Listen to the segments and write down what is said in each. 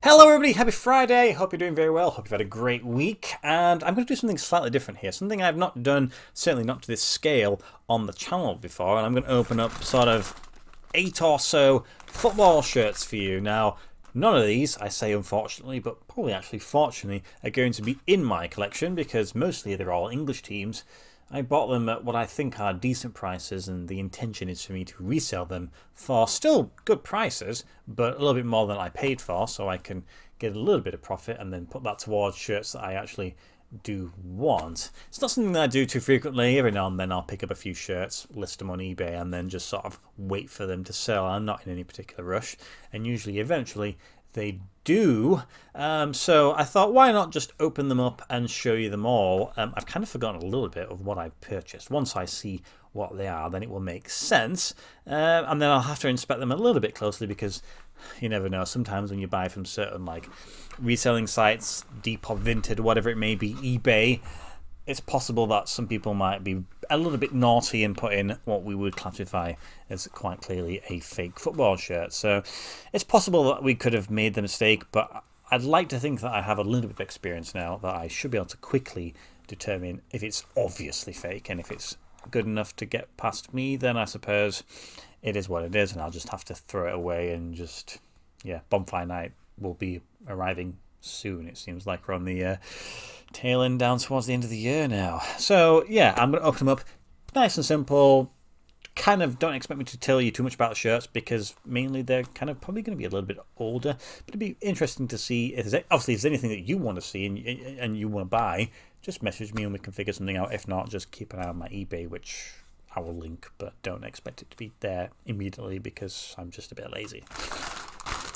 Hello everybody, happy Friday, hope you're doing very well, hope you've had a great week, and I'm going to do something slightly different here, something I've not done, certainly not to this scale, on the channel before, and I'm going to open up sort of 8 or so football shirts for you. Now, none of these, I say unfortunately, but probably actually fortunately, are going to be in my collection, because mostly they're all English teams. I bought them at what I think are decent prices, and the intention is for me to resell them for still good prices, but a little bit more than I paid for, so I can get a little bit of profit and then put that towards shirts that I actually do want. It's not something that I do too frequently. Every now and then I'll pick up a few shirts, list them on eBay, and then just sort of wait for them to sell. I'm not in any particular rush, and usually eventually they do. So I thought, why not just open them up and show you them all? I've kind of forgotten a little bit of what I purchased. Once I see what they are, then it will make sense. And then I'll have to inspect them a little bit closely, because you never know. Sometimes when you buy from certain like reselling sites, Depop, Vinted, whatever it may be, eBay, it's possible that some people might be a little bit naughty and put in what we would classify as quite clearly a fake football shirt. So it's possible that we could have made the mistake, but I'd like to think that I have a little bit of experience now that I should be able to quickly determine if it's obviously fake, and if it's good enough to get past me, then I suppose it is what it is, and I'll just have to throw it away and just, yeah, bonfire night will be arriving soon. It seems like we're on the tail end down towards the end of the year now. So yeah, I'm going to open them up nice and simple. Kind of don't expect me to tell you too much about the shirts, because mainly they're kind of probably going to be a little bit older, but it'd be interesting to see if there's, obviously if there's anything that you want to see and you want to buy, just message me and we can figure something out. If not, just keep an eye on my eBay, which I will link, but don't expect it to be there immediately because I'm just a bit lazy.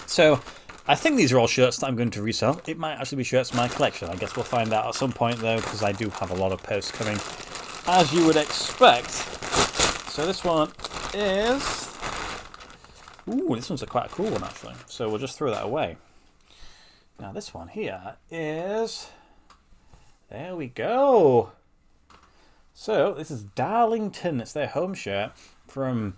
So I think these are all shirts that I'm going to resell. It might actually be shirts in my collection. I guess we'll find out at some point though, because I do have a lot of posts coming, as you would expect. So this one is... Ooh, this one's quite a cool one actually. So we'll just throw that away. Now this one here is... There we go. So this is Darlington. It's their home shirt from...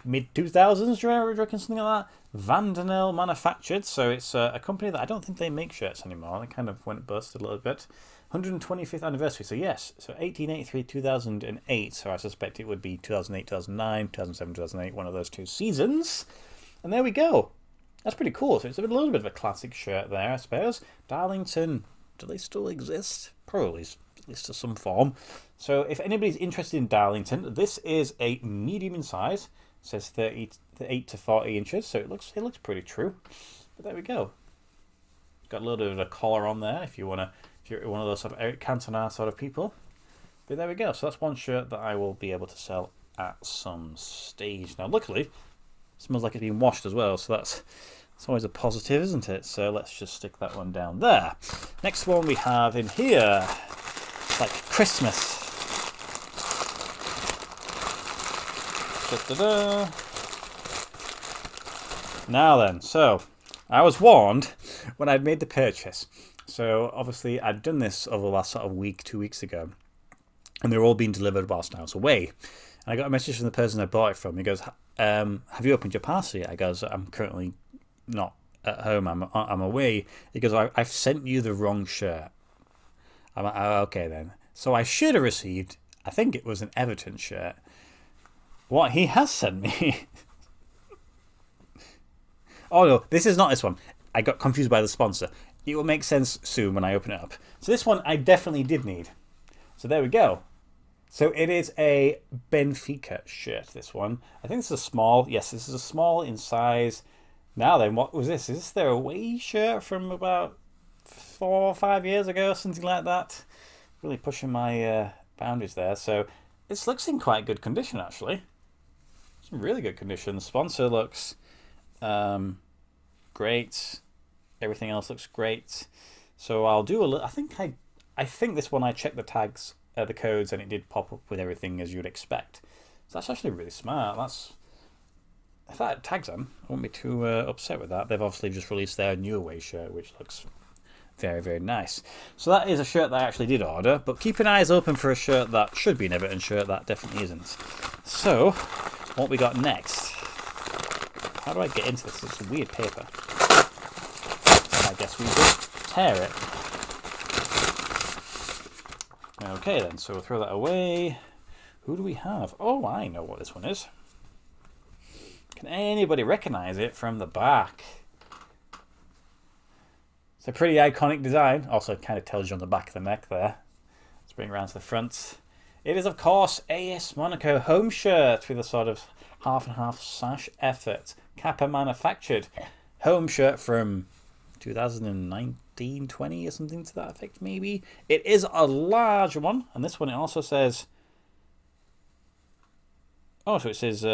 mid-2000s, do you reckon, something like that? Vandenel manufactured, so it's a company that I don't think they make shirts anymore. They kind of went bust a little bit. 125th anniversary, so yes, so 1883, 2008, so I suspect it would be 2008, 2009, 2007, 2008, one of those two seasons. And there we go. That's pretty cool. So it's a little bit of a classic shirt there, I suppose. Darlington, do they still exist? Probably, at least to some form. So if anybody's interested in Darlington, this is a medium in size. It says 38 to 40 inches, so it looks pretty true. But there we go. Got a little bit of a collar on there if you're one of those sort of Eric Cantona sort of people. But there we go. So that's one shirt that I will be able to sell at some stage. Now, luckily, it smells like it's been washed as well, so that's always a positive, isn't it? So let's just stick that one down there. Next one we have in here, it's like Christmas. Da-da-da. Now then, so I was warned when I'd made the purchase. So obviously I'd done this over the last sort of week, 2 weeks ago, and they're all being delivered whilst I was away. And I got a message from the person I bought it from. He goes, have you opened your parcel yet? I goes, I'm currently not at home, I'm away. He goes, I've sent you the wrong shirt. I'm like, oh, okay then. So I should have received, I think it was an Everton shirt. What he has sent me... Oh no, this is not this one. I got confused by the sponsor. It will make sense soon when I open it up. So this one I definitely did need. So there we go. So it is a Benfica shirt, this one. I think this is a small. Yes, this is a small in size. Now then, what was this? Is this their away shirt from about 4 or 5 years ago? Something like that. Really pushing my boundaries there. So this looks in quite good condition, actually. It's in really good condition. The sponsor looks great. Everything else looks great. So I'll do a little... I think this one I checked the tags, the codes, and it did pop up with everything as you'd expect. So that's actually really smart. If that tags them, I won't be too upset with that. They've obviously just released their new away shirt, which looks very, very nice. So that is a shirt that I actually did order, but keep an eyes open for a shirt that should be an Everton shirt that definitely isn't. So what we got next? How do I get into this? It's a weird paper. I guess we just tear it. Okay then, so we'll throw that away. Who do we have? Oh, I know what this one is. Can anybody recognize it from the back? It's a pretty iconic design. Also, it kind of tells you on the back of the neck there. Let's bring it around to the front. It is, of course, AS Monaco home shirt with a sort of half and half sash effort. Kappa manufactured. Home shirt from 2019, 20 or something to that effect, maybe. It is a large one. And this one, it also says... Oh, so it says...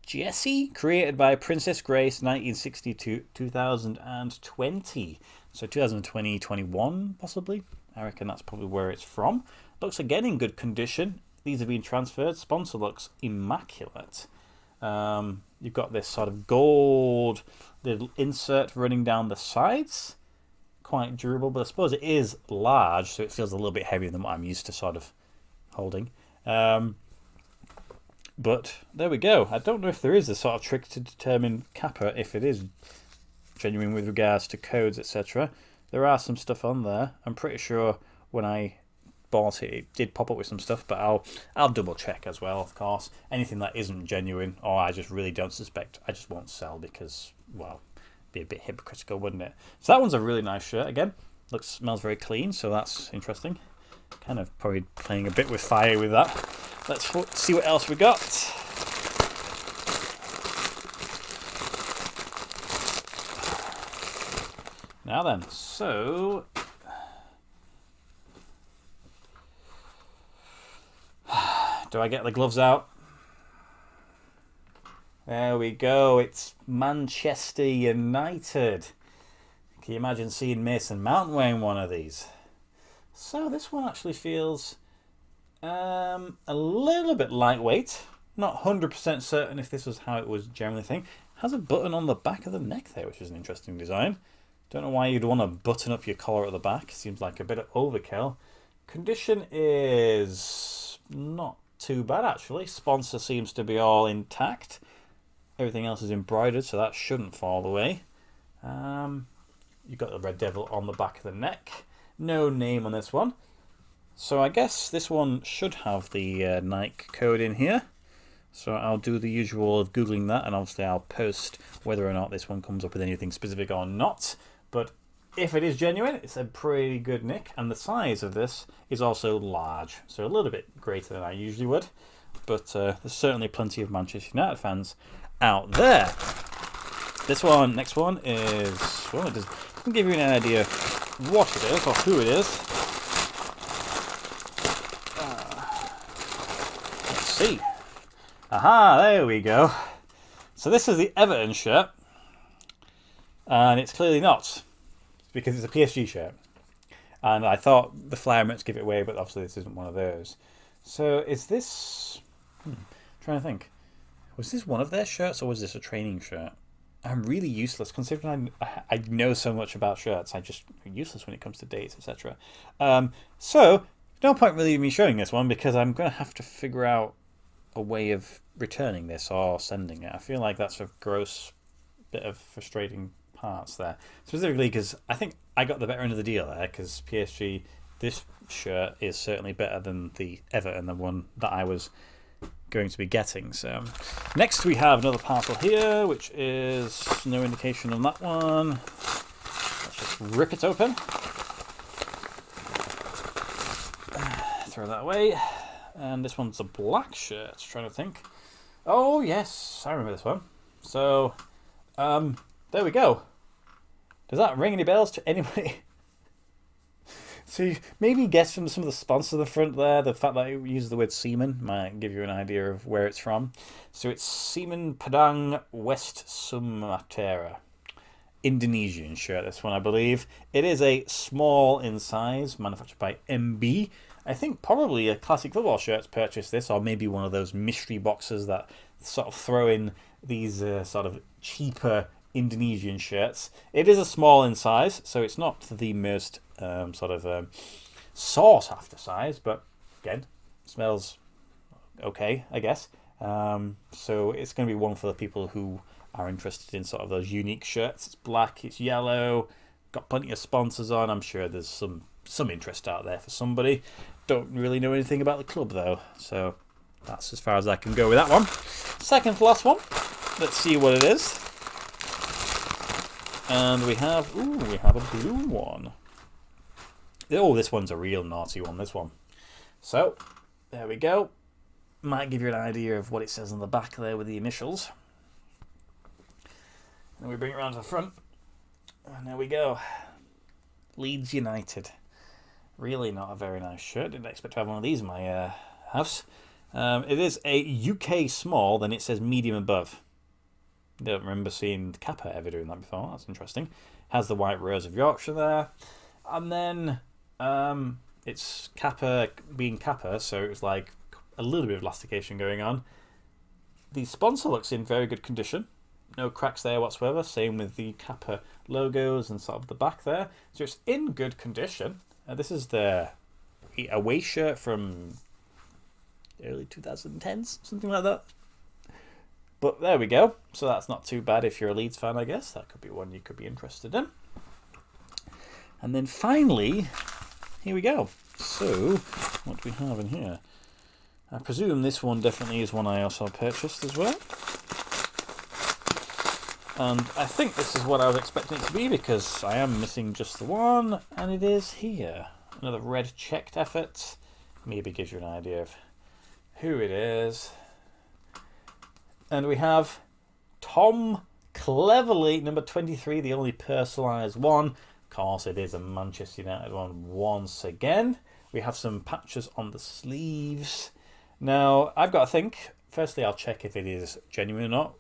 Jessie, created by Princess Grace, 1960 to 2020. So 2020, 21 possibly. I reckon that's probably where it's from. Looks again in good condition. These have been transferred. Sponsor looks immaculate. You've got this sort of gold little insert running down the sides. Quite durable, but I suppose it is large, so it feels a little bit heavier than what I'm used to sort of holding. But there we go. I don't know if there is a sort of trick to determine Kappa if it is genuine with regards to codes, etc. There are some stuff on there. I'm pretty sure when I bought it, it did pop up with some stuff, but I'll double check as well, of course. Anything that isn't genuine, or I just really don't suspect, I just won't sell because, well, it'd be a bit hypocritical, wouldn't it? So that one's a really nice shirt. Again, smells very clean, so that's interesting. Kind of probably playing a bit with fire with that. Let's see what else we got. Now then, so... Do I get the gloves out? There we go. It's Manchester United. Can you imagine seeing Mason Mount wearing one of these? So this one actually feels a little bit lightweight. Not 100% certain if this was how it was generally thing. Has a button on the back of the neck there, which is an interesting design. Don't know why you'd want to button up your collar at the back. Seems like a bit of overkill. Condition is not too bad actually. Sponsor seems to be all intact. Everything else is embroidered, so that shouldn't fall away. You've got the Red Devil on the back of the neck. No name on this one. So I guess this one should have the Nike code in here. So I'll do the usual of Googling that, and obviously I'll post whether or not this one comes up with anything specific or not. But if it is genuine, it's a pretty good nick, and the size of this is also large. So a little bit greater than I usually would. But there's certainly plenty of Manchester United fans out there. This one, next one is, well, it doesn't give you an idea what it is or who it is. Let's see. Aha, there we go. So this is the Everton shirt, and it's clearly not, because it's a PSG shirt. And I thought the flyer might give it away, but obviously this isn't one of those. So is this... trying to think. Was this one of their shirts, or was this a training shirt? I'm really useless, considering I know so much about shirts. I'm just useless when it comes to dates, etc. So, no point really me showing this one, because I'm going to have to figure out a way of returning this or sending it. I feel like that's a gross bit of frustrating parts there. Specifically because I think I got the better end of the deal there, because PSG, this shirt is certainly better than the Everton, the one that I was going to be getting. So next we have another parcel here, which is no indication on that one. Let's just rip it open. Throw that away. And this one's a black shirt. Trying to think. Oh yes, I remember this one. So there we go. Does that ring any bells to anybody? So you maybe guess from some of the sponsors on the front there, the fact that it uses the word Semen might give you an idea of where it's from. So it's Semen Padang West Sumatra. Indonesian shirt, this one I believe. It is a small in size, manufactured by MB. I think probably a Classic Football Shirts purchased this, or maybe one of those mystery boxes that sort of throw in these sort of cheaper Indonesian shirts. It is a small in size, so it's not the most sought after size, but again, smells okay, I guess. So it's going to be one for the people who are interested in sort of those unique shirts. It's black, it's yellow, got plenty of sponsors on. I'm sure there's some interest out there for somebody. Don't really know anything about the club though, so that's as far as I can go with that one. Second to last one. Let's see what it is. And we have a blue one. Oh, this one's a real naughty one, this one. So, there we go. Might give you an idea of what it says on the back there with the initials. And we bring it around to the front. And there we go. Leeds United. Really not a very nice shirt. Didn't expect to have one of these in my house. It is a UK small, then it says medium above. Don't remember seeing Kappa ever doing that before. That's interesting. Has the white rose of Yorkshire there. And then it's Kappa being Kappa, so it's like a little bit of elastication going on. The sponsor looks in very good condition. No cracks there whatsoever. Same with the Kappa logos and sort of the back there. So it's in good condition. This is the away shirt from early 2010s, something like that. But there we go. So that's not too bad if you're a Leeds fan, I guess. That could be one you could be interested in. And then finally, here we go. So, what do we have in here? I presume this one definitely is one I also purchased as well. And I think this is what I was expecting it to be, because I am missing just the one, and it is here. Another red checked effort. Maybe gives you an idea of who it is. And we have Tom Cleverley, number 23, the only personalised one. Of course, it is a Manchester United one once again. We have some patches on the sleeves. Now, I've got to think. Firstly, I'll check if it is genuine or not.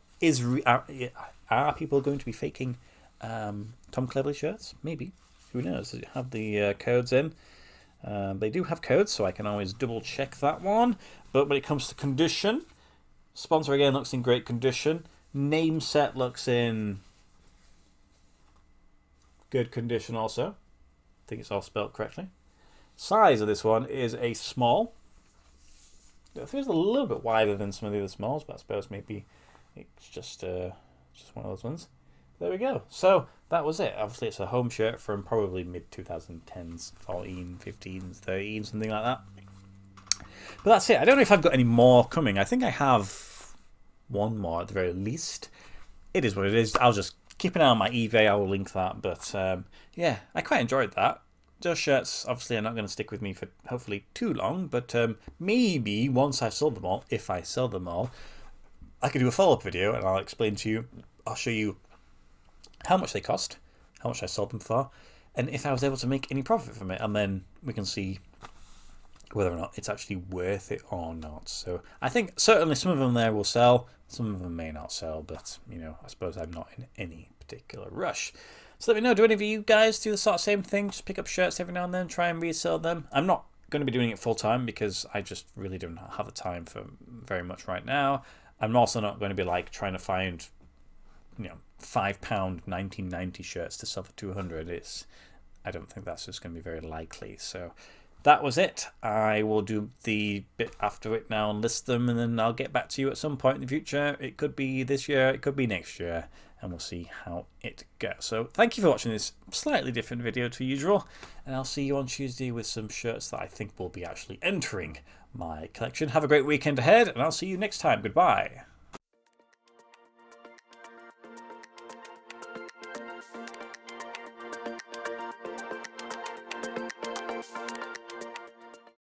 Are people going to be faking Tom Cleverley shirts? Maybe. Who knows? Does it have the codes in? They do have codes, so I can always double check that one. But when it comes to condition, sponsor again looks in great condition. Name set looks in good condition also. I think it's all spelled correctly. Size of this one is a small. I think it's a little bit wider than some of the other smalls, but I suppose maybe it's just one of those ones. There we go. So that was it. Obviously, it's a home shirt from probably mid-2010s, 14, 15s, 13, something like that. But that's it. I don't know if I've got any more coming. I think I have one more at the very least. It is what it is. I'll just keep an eye on my eBay. I will link that. But yeah, I quite enjoyed that. Those shirts obviously are not going to stick with me for hopefully too long. But maybe once I've sold them all, if I sell them all, I could do a follow-up video and I'll explain to you. I'll show you how much they cost, how much I sold them for, and if I was able to make any profit from it. And then we can see whether or not it's actually worth it or not. So I think certainly some of them there will sell, some of them may not sell, but you know, I suppose I'm not in any particular rush. So let me know, do any of you guys do the sort of same thing, just pick up shirts every now and then, try and resell them? I'm not going to be doing it full time because I just really don't have the time for very much right now. I'm also not going to be like trying to find, you know, £5 1990 shirts to sell for 200. I don't think that's just going to be very likely. So that was it. I will do the bit after it now and list them, and then I'll get back to you at some point in the future. It could be this year, it could be next year, and we'll see how it goes. So thank you for watching this slightly different video to usual, and I'll see you on Tuesday with some shirts that I think will be actually entering my collection. Have a great weekend ahead, and I'll see you next time. Goodbye.